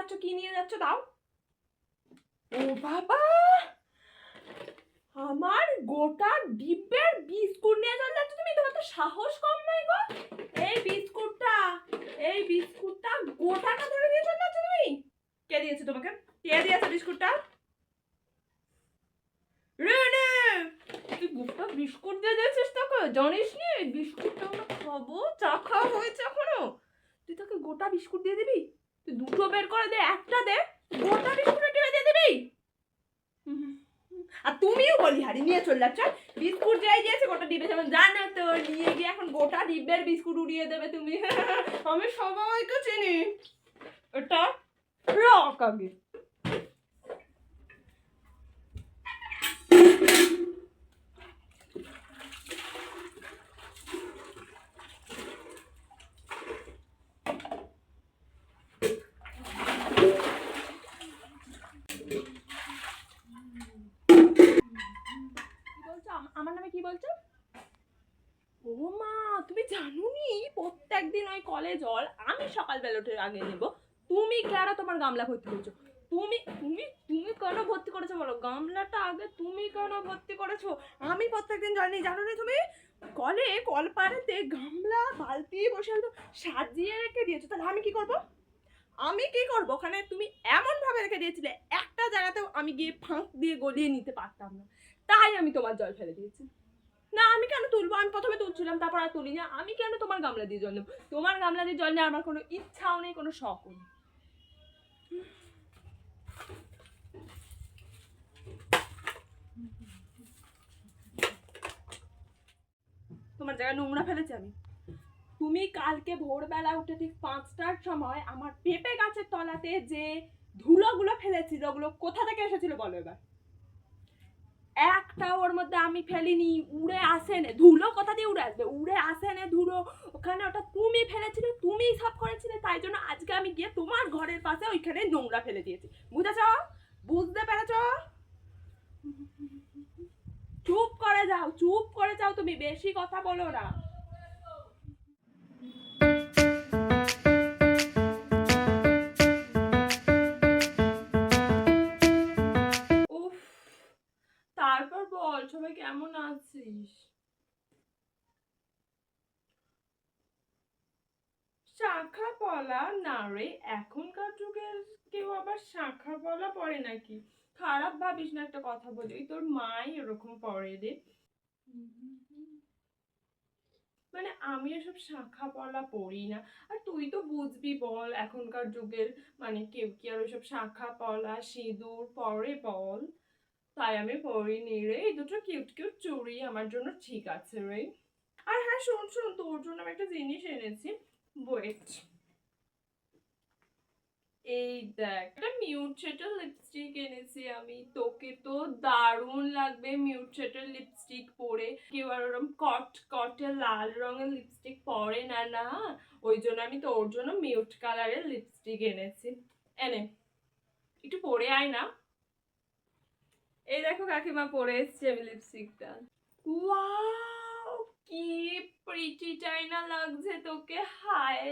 যাচ্ছ, কি নিয়ে যাচ্ছ দাও। ও বাবা, আমার গোটা ডিব্বের বিস্কুট নিয়ে চলে যাচ্ছ তুমি, তোমার তো সাহস কম নাই গো। এই বিস্কুটটা গোটাটা ধরে নিয়ে চলে যাচ্ছ তুমি। কে দিয়েছে তোমাকে? কে দিয়েছে বিস্কুটটা? রেনে, তুই গোটা বিস্কুট দিয়ে দিয়েছিস তাকে, জানিস নি বিস্কুটটা আমরা খাবো? চা খাওয়া হয়েছে এখনো, তুই তাকে গোটা বিস্কুট দিয়ে দিবি? তুই দুটো বের করে দে, একটা দে, গোটা বিস্কুট টিপে দিয়ে দিবি? আর তুমিও বলিহারি নিয়ে চলে যাচ্ছ বিস্কুট যাই দিয়েছে গোটা ডিব্বে, যেমন জানো তো নিয়ে গিয়ে এখন গোটা ডিব্বের বিস্কুট উড়িয়ে দেবে তুমি। আমি সবাইকে চিনি, এটা রক আগে। আমার নামে কি বলছো? ও মা, তুমি জানোনি প্রত্যেকদিন ওই কলে জল আমি সকালবেলা উঠে আগে নেব, তুমি কেন তোমার গামলা ভর্তি করছো? তুমি তুমি তুমি কেন ভর্তি করেছো বলো? গামলাটা আগে তুমি কেন ভর্তি করেছো? আমি প্রত্যেকদিন জল নিই, জানো না তুমি? কলে কল পাড়েতে গামলা বালতি বসে সাজিয়ে রেখে দিয়েছো, তাহলে আমি কি করবো? ওখানে তুমি এমন ভাবে রেখে দিয়েছিলে, একটা জায়গাতেও আমি গিয়ে ফাঁক দিয়ে গলিয়ে নিতে পারতাম না, তাই আমি তোমার জল ফেলে দিয়েছি। না আমি কেন তুলবো? আমি প্রথমে তুলছিলাম, তারপর আর তুলি না। আমি কেন তোমার গামলা দিয়ে জল নেবো? তোমার গামলা দিয়ে জল নেওয়ার আমার কোনো ইচ্ছাও নেই, কোনো শখও নেই। তোমার জায়গায় নোংরা ফেলেছি আমি। তুমি কালকে ভোরবেলা উঠে ঠিক 5টার সময় আমার পেঁপে গাছের তলাতে যে ধুলোগুলো ফেলেছিল, ওগুলো কোথা থেকে এসেছিল বলো এবার? একটা ওর মধ্যে আমি ফেলিনি, উড়ে আসে নে ধুলো। কোথা দিয়ে উড়ে আসবে? উড়ে আসে নে ধুলো, ওখানে ওটা তুমি ফেলেছিলে, তুমি সাফ করেছিলে, তাই জন্য আজকে আমি গিয়ে তোমার ঘরের পাশে ওইখানে নোংরা ফেলে দিয়েছি। বুঝেছ? বুঝতে পেরেছ? চুপ করে যাও, চুপ করে যাও, তুমি বেশি কথা বলো না। উফ, তারপর বল সবাই কেমন আছিস? শাখা পলা না রে, এখনকার যুগের কেউ আবার শাখা পলা পরে নাকি? খারাপ ভাবিস না একটা কথা বলি, ওই তোর মাই এরকম পরে রে। মানে আমি এসব শাখা পলা পড়ি না। আর তুই তো বুঝবি বল, এখনকার যুগের মানে কেউ কি আর ওইসব শাখা পলা সিঁদুর পরে বল? তাই আমি পরিনি রে, এই দুটো কিউট কিউট চুড়ি আমার জন্য ঠিক আছে রে। আর হ্যাঁ শোন শোন, তোর জন্য আমি একটা জিনিস এনেছি, ওয়েট। এই দেখ, একটা মিউট শেডের লিপস্টিক এনেছি আমি, তোকে তো দারুণ লাগবে মিউট শেডের লিপস্টিক পরে। কেউ আর ওরকম কটে লাল রঙের লিপস্টিক পরে না না, ওই জন্য আমি তোর জন্য মিউট কালারের লিপস্টিক এনেছি। এনে একটু পরে আয় না। এই দেখো কাকিমা, পরে এসছি আমি লিপস্টিকটা। ওয়াও, কি প্রিটি তাই না লাগছে তোকে? হায়,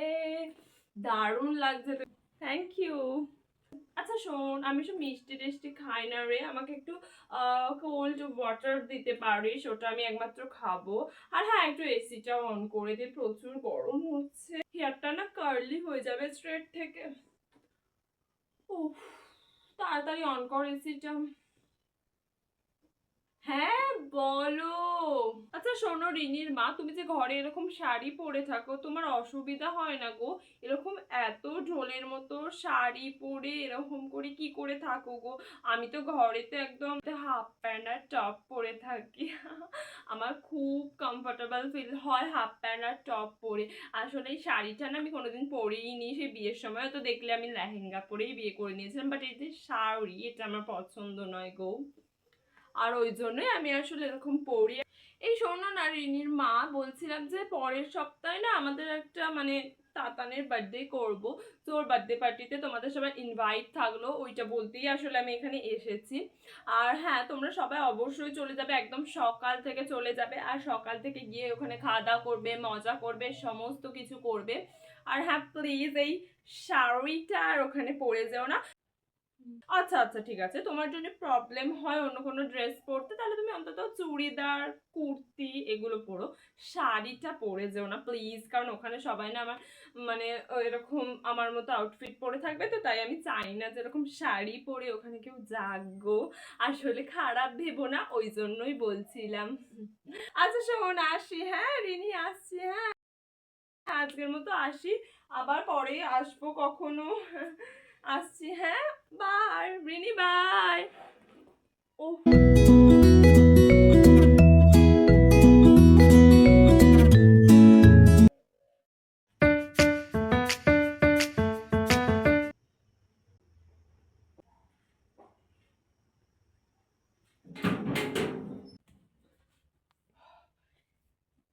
দারুণ লাগছে। Thank you. আচ্ছা শোন, আমি সব মিষ্টি টিষ্টি খাই না রে, আমাকে একটু কোল্ড ওয়াটার দিতে পারিস? ওটা আমি একমাত্র খাবো। আর হ্যাঁ, একটু এসিটা অন করে দে, প্রচুর গরম হচ্ছে, হেয়ারটা না কার্লি হয়ে যাবে স্ট্রেট থেকে। উফ, তাড়াতাড়ি অন কর এসিটা। হ্যাঁ বলো। আচ্ছা শোনো রিনির মা, তুমি যে ঘরে এরকম শাড়ি পরে থাকো, তোমার অসুবিধা হয় না গো? এরকম এত ঢোলের মতো শাড়ি পরে এরকম করে কি করে থাকো গো? আমি তো ঘরেতে একদম হাফ প্যান্ট আর টপ পরে থাকি। আমার খুব কমফোর্টেবল ফিল হয় হাফ প্যান্ট আর টপ পরে। আসলে এই শাড়িটা না আমি কোনোদিন পরেই নি, সেই বিয়ের সময় তো দেখলে আমি লেহেঙ্গা পরেই বিয়ে করে নিয়েছিলাম, বাট এই যে শাড়ি, এটা আমার পছন্দ নয় গো। আর ওই জন্যই আমি আসলে এরকম পড়ি। এই শোনো না রিনির মা, বলছিলাম যে পরের সপ্তাহে না আমাদের একটা মানে তাতানের বার্থডে করব, তো ওর বার্থডে পার্টিতে তোমাদের সবাই ইনভাইট থাকলো, ওইটা বলতেই আসলে আমি এখানে এসেছি। আর হ্যাঁ, তোমরা সবাই অবশ্যই চলে যাবে, একদম সকাল থেকে চলে যাবে, আর সকাল থেকে গিয়ে ওখানে খাওয়া দাওয়া করবে, মজা করবে, সমস্ত কিছু করবে। আর হ্যাঁ প্লিজ এই শাড়িটা আর ওখানে পরে যাও না। আচ্ছা আচ্ছা ঠিক আছে, তোমার যদি প্রবলেম হয় অন্য কোনো ড্রেস পরতে তাহলে তুমি অন্তত চুড়িদার কুর্তি এগুলো পরো, শাড়িটা পরে যেও না প্লিজ, কারণ ওখানে সবাই না আমার মানে এরকম আমার মতো আউটফিট পরে থাকবে, তো তাই আমি চাই না যে এরকম শাড়ি পরে ওখানে কেউ জাগো, আসলে খারাপ ভেবো না, ওই জন্যই বলছিলাম। আচ্ছা শোন আসি, হ্যাঁ রিনি আসছি, হ্যাঁ আজকের মতো আসি, আবার পরে আসবো কখনো। আসছি, হ্যাঁ বাই রিনি বাই। ও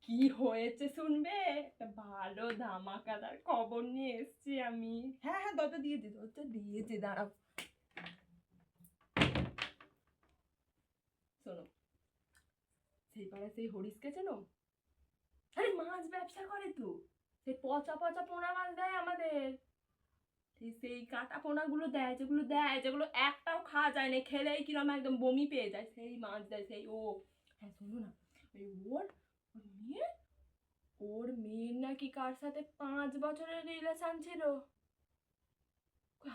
কি হয়েছে শুনবে, একটা ভালো ধামাকাদার খবর নিয়ে এসেছি আমি। হ্যাঁ হ্যাঁ দরজা দিয়েছি দাঁড়াও। শোনো, সেই পাড়ায় সেই হরিশকে চেনো? আরে মাছ ব্যবসা করে তো, সেই পচা পচা পোনা মাছ দেয় আমাদের, সেই কাটা পোনাগুলো দেয়, যেগুলো একটাও খাওয়া যায় না, খেলেই কিরম একদম বমি পেয়ে যায়, সেই মাছ দেয় সেই ও। হ্যাঁ শোনো না, ওই ওর মেয়ে, ওর মেয়ের নাকি কার সাথে 5 বছরের রিলেশন ছিল,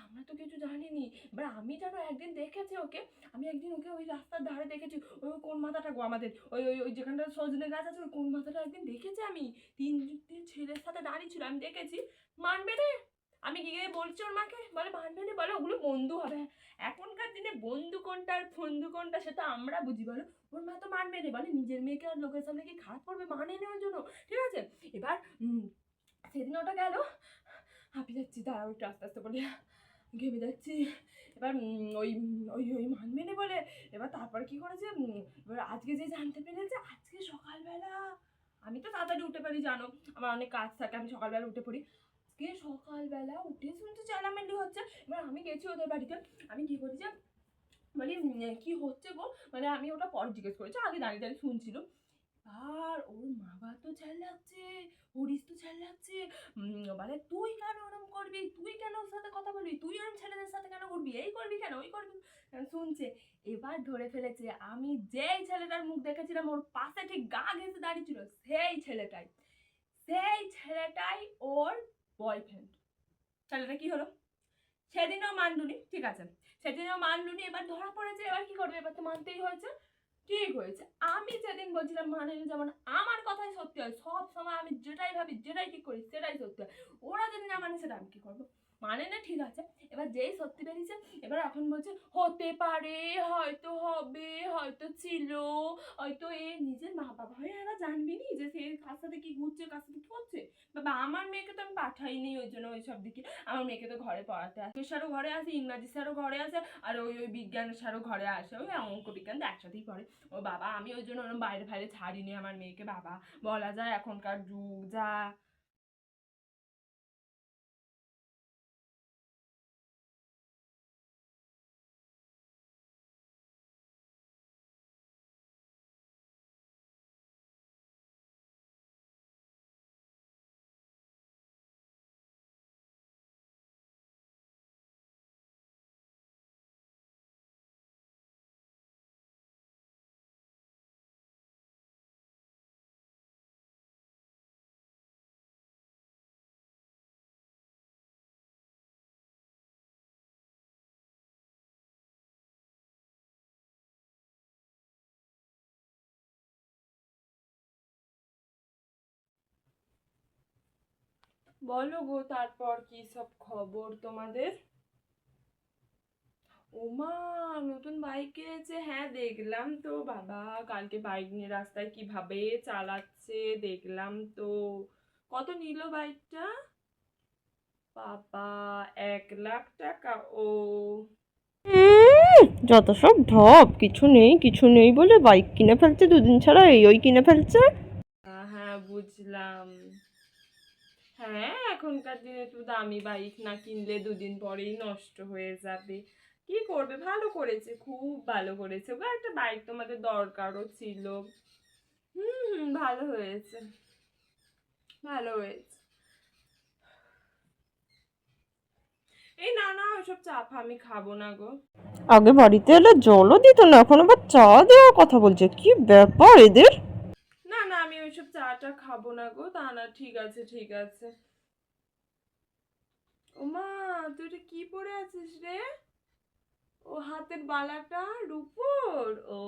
আমরা তো কিছু জানিনি। এবার আমি জানো একদিন দেখেছি ওকে, আমি একদিন ওকে ওই রাস্তার ধারে দেখেছি, ওই কোন মাথাটা গো আমাদের, ওই ওই ওই যেখানটা সজনে গাছ আছে ওই কোন মাথাটা একদিন দেখেছি আমি, তিন তিন ছেলের সাথে দাঁড়িয়ে ছিল, আমি দেখেছি। মানবে রে, আমি গিয়ে বলছি ওর মাকে, বলে মানবে রে, বলে ওগুলো বন্ধু হবে। এখনকার দিনে বন্ধু কোনটা আর বন্ধু কোনটা সেটা আমরা বুঝি বলো, ওর মা তো মানবে রে, বলে নিজের মেয়েকে আর লোকের সামনে কি খারাপ করবে, মানে নেওয়ার জন্য, ঠিক আছে। এবার সেদিন ওটা গেল, হাঁপিয়ে যাচ্ছি, দাঁড়াও একটু আস্তে আস্তে বলি, ঘেমে যাচ্ছি। এবার ওই ওই ওই মানবেনে বলে, এবার তারপর কি করেছে, এবার আজকে যে জানতে পেরেছে, আজকে সকালবেলা, আমি তো তাড়াতাড়ি উঠে পারি জানো, আমার অনেক কাজ থাকে, আমি সকালবেলা উঠে পড়ি, আজকে সকালবেলা উঠে শুনতে চেলামেলি হচ্ছে। এবার আমি গেছি ওদের বাড়িতে, আমি কি করেছি মানে কি হচ্ছে গো, মানে আমি ওটা পরে জিজ্ঞেস করেছি, আগে দাঁড়িয়ে দাঁড়িয়ে শুনছিল। আর ওর মা তো চেল্লাচ্ছে, হরিশ তো চেল্লাচ্ছে, বলে তুই কেন ওরম করবি, তুই কেন ওর সাথে কথা বলবি, তুই ওরম ছেলেদের সাথে কেন করবি, এই করবি কেন, ওই করবি, শুনছে। এবার ধরে ফেলেছে আমি যেই ছেলেটার মুখ দেখেছিলাম ওর পাশে ঠিক গা ঘেঁষে দাঁড়িয়েছিল, সেই ছেলেটাই ওর বয়ফ্রেন্ড। ছেলেটা কি হলো, সেদিনও মানলুনি, ঠিক আছে, সেদিনও মানলুনি, এবার ধরা পড়েছে, এবার কি করবে, এবার তো মানতেই হয়েছে। ঠিক হয়েছে, আমি যেদিন বলছিলাম মানে যেমন আমার কথাই সত্যি হয়, সব সময় আমি যেটাই ভাবি যেটাই ঠিক করি সেটাই সত্যি হয়, ওরা যদি না মানে সেটা আমি কি করবো, মানে না ঠিক আছে। এবার যেই সত্যি বেরিয়েছে, এবার এখন বলছে হতে পারে, হয়তো হবে, হয়তো ছিল, হয়তো এ নিজের মা বাবা হয়ে এরা জানবি নি যে সে কার সাথে কি ঘুরছে, কার সাথে কি করছে। বাবা আমার মেয়েকে তো আমি পাঠাইনি ওই জন্য ওই সব দিকে, আমার মেয়েকে তো ঘরে পড়াতে আসে, স্যারও ঘরে আসে, ইংরাজি স্যারও ঘরে আসে, আর ওই ওই বিজ্ঞান স্যারও ঘরে আসে, ওই অঙ্ক বিজ্ঞান তো একসাথেই পড়ে। ও বাবা আমি ওই জন্য ওরকম বাইরে ফাইরে ছাড়িনি আমার মেয়েকে, বাবা বলা যায় এখনকার যুগ যা। বলো গো তারপর কি সব খবর তোমাদের? ওমা, নতুন বাইক কিনেছে, হ্যাঁ দেখলাম তো বাবা, কালকে বাইক নিয়ে রাস্তায় কিভাবে চালাচ্ছে দেখলাম তো। কত নিল বাইকটা? বাবা, 1 লাখ টাকা? ও যত সব ঢপ, কিছু নেই বলে বাইক কিনে ফেলছে, দুদিন ছাড়া এই ওই কিনে ফেলছে। হ্যাঁ বুঝলাম। হ্যাঁ এখনকার দিনে তো দামি বাইক না কিনলে 2 দিন পরেই নষ্ট হয়ে যাবে, কি করবে, ভালো করেছে, খুব ভালো করেছে গো, একটা বাইক তোমাদের দরকারও ছিল। হুম হুম, ভালো হয়েছে, ভালো হয়েছে। এই না না ওইসব চা ফা আমি খাবো না গো। আগে বাড়িতে এলে জলও দিত না, এখন আবার চা দেওয়ার কথা বলছে, কি ব্যাপার এদের। না না আমি ওইসব চাটা খাবো না গো। তা না, ঠিক আছে ঠিক আছে। ওমা, তুই এটা কি পরে আছিস রে? ও হাতের বালাটা রূপোর? ও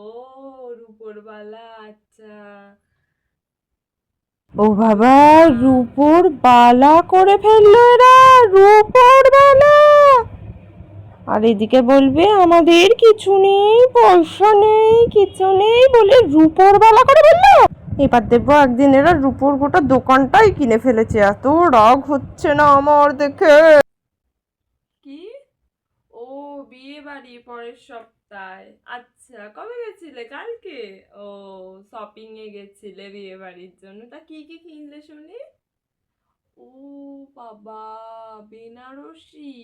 রূপোর বালা, আচ্ছা। ও বাবা, রূপোর বালা করে ফেললো এরা, রূপোর বালা। আর এদিকে বলবে আমাদের কিছু নেই, পয়সা নেই, কিছু নেই বলে রূপোর বালা করে ফেললো। এবার দেখবো একদিন এরা রূপোর গোটা দোকানটাই কিনে ফেলেছে, এত রাগ হচ্ছে না আমার দেখে। কি? ও বিয়ে বাড়ি পরের সপ্তাহে? আচ্ছা, কবে গেছিলে? কালকে? ও শপিং এ গেছিলে বিয়ে বাড়ির জন্য? তা কি কি কিনলে শুনি? ও বাবা, বেনারসি।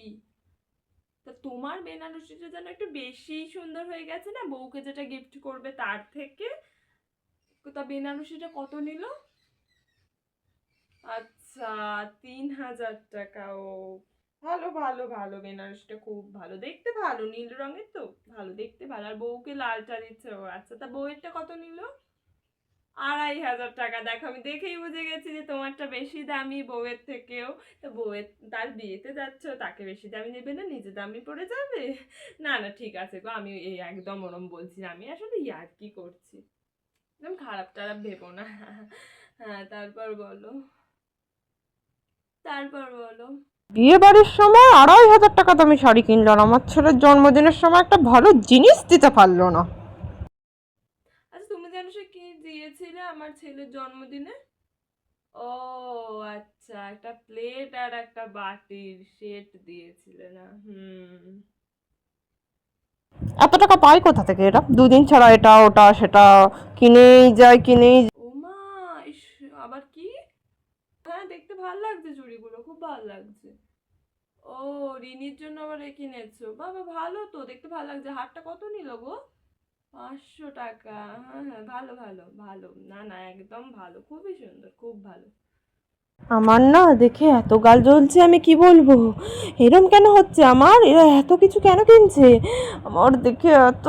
তা তোমার বেনারসিটা যেন একটু বেশি সুন্দর হয়ে গেছে না, বউকে যেটা গিফট করবে তার থেকে। তা বেনারসিটা কত নিল? আচ্ছা, 3,000 টাকা। ও ভালো ভালো ভালো, বেনারসিটা খুব ভালো দেখতে, ভালো নীল রঙের তো, ভালো দেখতে ভালো। আর বউকে লালটা দিচ্ছে। ও আচ্ছা, তা বউয়েরটা কত নিল? 2,500 টাকা। দেখো আমি দেখেই বুঝে গেছি যে তোমারটা বেশি দামি বউয়ের থেকেও। তো বউয়ের, তার বিয়েতে যাচ্ছ, তাকে বেশি দামি নেবে না, নিজে দামি পড়ে যাবে? না না ঠিক আছে গো, আমি এই একদম ওরম বলছি না, আমি আসলে ইয়ার্কি করছি, একদম খারাপ টারাপ ভেবো না। হ্যাঁ তারপর বলো, তারপর বলো। বিয়ে বাড়ির সময় 2,500 টাকা দামি শাড়ি কিনলো না, আমার ছেলের জন্মদিনের সময় একটা ভালো জিনিস দিতে পারলো না। আচ্ছা, তুমি জানো সে কি দিয়েছিলে আমার ছেলের জন্মদিনে? ও আচ্ছা, একটা প্লেট আর একটা বাটির সেট দিয়েছিলে না? এত টাকা পায় কোথা থেকে এরা, দুদিন ছাড়া এটা ওটা সেটা কিনেই যায় কিনেই যায়। ও মা, ইস, আবার কি? হ্যাঁ দেখতে ভাল লাগছে, চুড়িগুলো খুব ভাল লাগছে। ও রিনির জন্য আবার এ কিনেছো? বাবা ভালো তো, দেখতে ভালো লাগছে। হারটা কত নিল গো? 500 টাকা? হ্যাঁ হ্যাঁ, ভালো ভালো ভালো, না না একদম ভালো, খুবই সুন্দর, খুব ভালো। আমার না দেখে এত গাল জ্বলছে, আমি কি বলবো। এরম কেন হচ্ছে আমার, এরা এত কিছু কেন কিনছে, আমার দেখে এত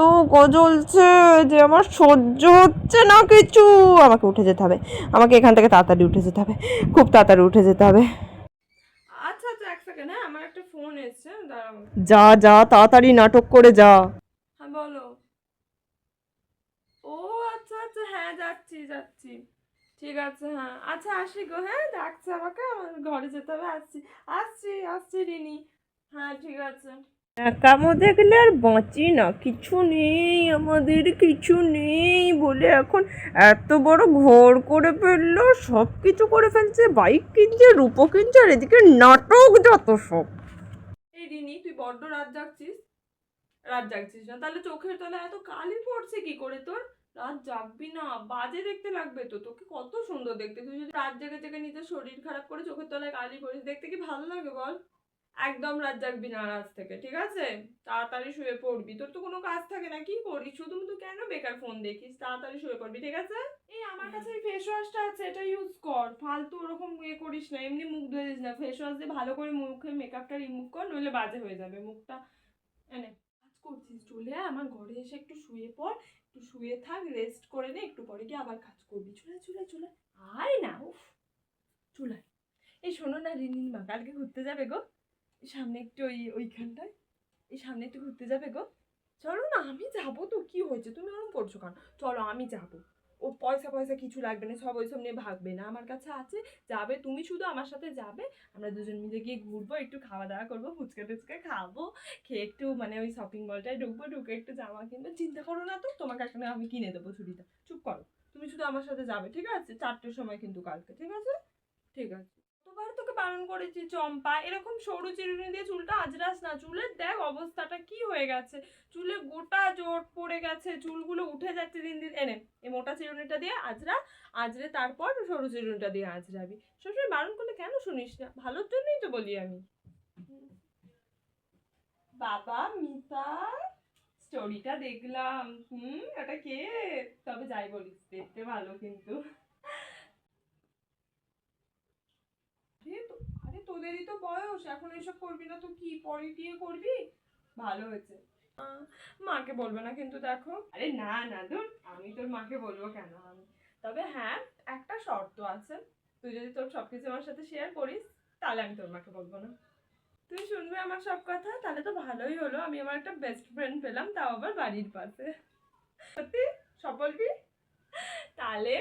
জ্বলছে যে আমার সহ্য হচ্ছে না কিছু। আমাকে উঠে যেতে হবে, আমাকে এখান থেকে তাড়াতাড়ি উঠে যেতে হবে, খুব তাড়াতাড়ি উঠে যেতে হবে। আচ্ছা আচ্ছা, এক সেকেন্ড, হ্যাঁ আমার একটা ফোন এসছে, দাঁড়াও। যা যা, তাড়াতাড়ি নাটক করে যা। হ্যাঁ বলো। ও আচ্ছা আচ্ছা, হ্যাঁ যাচ্ছি যাচ্ছি। ঠিক আছে, হ্যাঁ আচ্ছা আসি গো, হ্যাঁ ডাকছে আমাকে, আমার ঘরে যেতে হবে, আসছি। আসছি আসছি রিনি। হ্যাঁ ঠিক আছে। একামো দেখলে আর বাঁচি না, কিছু নেই আমাদের, কিছু নেই বলে এখন এত বড় ঘর করে ফেললো, সব কিছু করে ফেলছে, বাইক কিনছে, রূপো কিনছে, আর এদিকে নাটক যত সব। এই রিনি, তুই বড্ড রাত জাগছিস। রাত জাগছিস না তাহলে চোখের তলায় এত কালি পড়ছে কি করে তোর? রাত জাগবি না, বাজে দেখতে লাগবে তো। তোকে কত সুন্দর দেখতে, তুই যদি রাত জেগে জেগে নিজের শরীর খারাপ করে চোখের তলায় কালি পড়িস, দেখতে কি ভালো লাগে বল? একদম রাত জাগবি না আজ থেকে, ঠিক আছে? তাড়াতাড়ি শুয়ে পড়বি, তোর তো কোনো কাজ থাকে না, কি করিস শুধু তুই, কেন বেকার ফোন দেখিস? তাড়াতাড়ি শুয়ে পড়বি, ঠিক আছে? এই আমার কাছে এই ফেস ওয়াশটা আছে, এটা ইউজ কর। ফালতু ওরকম ইয়ে করিস না, এমনি মুখ ধুয়ে দিস না, ফেস ওয়াশ দিয়ে ভালো করে মুখে মেকআপটা রিমুভ কর, নইলে বাজে হয়ে যাবে মুখটা। এনে কাজ করছিস, চলে আয় আমার ঘরে, এসে একটু শুয়ে পড়, একটু শুয়ে থাক, রেস্ট করে নে, একটু পরে গিয়ে আবার কাজ করবি। চলে চলে চলে আয় না, উফ, চলে আয়। এই শোনো না রিনির মা, কালকে ঘুরতে যাবে গো। এই সামনে একটু ওইখানটায়, এই সামনে একটু ঘুরতে যাবে গো। চলো না, আমি যাবো তো, কি হয়েছে, তুমি ওরকম করছো কেন? চলো আমি যাবো। ও পয়সা পয়সা কিছু লাগবে না, সব ওইসব নিয়ে ভাগবে না, আমার কাছে আছে। যাবে তুমি, শুধু আমার সাথে যাবে, আমরা দুজন মিলে গিয়ে ঘুরবো, একটু খাওয়া দাওয়া করবো, ফুচকা টুচকা খাবো, খেয়ে একটু মানে ওই শপিং মলটায় ঢুকবো, ঢুকে একটু জামা কিনবো। চিন্তা করো না তো, তোমাকে একটা আমি কিনে দেবো চুড়িটা, চুপ করো। তুমি শুধু আমার সাথে যাবে, ঠিক আছে? 4টের সময় কিন্তু কালকে, ঠিক আছে? ঠিক আছে। কতবার তোকে বারণ করেছি চম্পা, এরকম সরু চিরুনি দিয়ে চুলটা আঁচড়াস না। চুলের দেখ অবস্থাটা কি হয়ে গেছে, চুলে গোটা জট পড়ে গেছে, চুলগুলো উঠে যাচ্ছে দিন দিন। এনে এই মোটা চিরুনিটা দিয়ে আঁচড়া, আঁচড়ে তারপর সরু চিরুনিটা দিয়ে আঁচড়াবি। সবসময় বারণ করলে কেন শুনিস না? ভালোর জন্যই তো বলি আমি। বাবা মিতা, স্টোরিটা দেখলাম। এটা কে? তবে যাই বলিস, দেখতে ভালো কিন্তু। আরে তো, আরে তো তোদেরই তো বয়স, এখন এসব করবি না তো কি পরে গিয়ে করবি? ভালো হয়েছে। মাকে বলবে না কিন্তু দেখো। আরে না না দূর, আমি তোর মাকে বলবো কেন? তবে হ্যাঁ, একটা শর্ত আছে, তুই যদি তোর সবকিছু আমার সাথে শেয়ার করিস তাহলে আমি তোর মাকে বলবো না। তুই শুনবি আমার সব কথা, তাহলে তো ভালোই হলো, আমি আমার একটা বেস্ট ফ্রেন্ড পেলাম, তাও আবার বাড়ির পাশে। সত্যি সব বলবি? তাহলে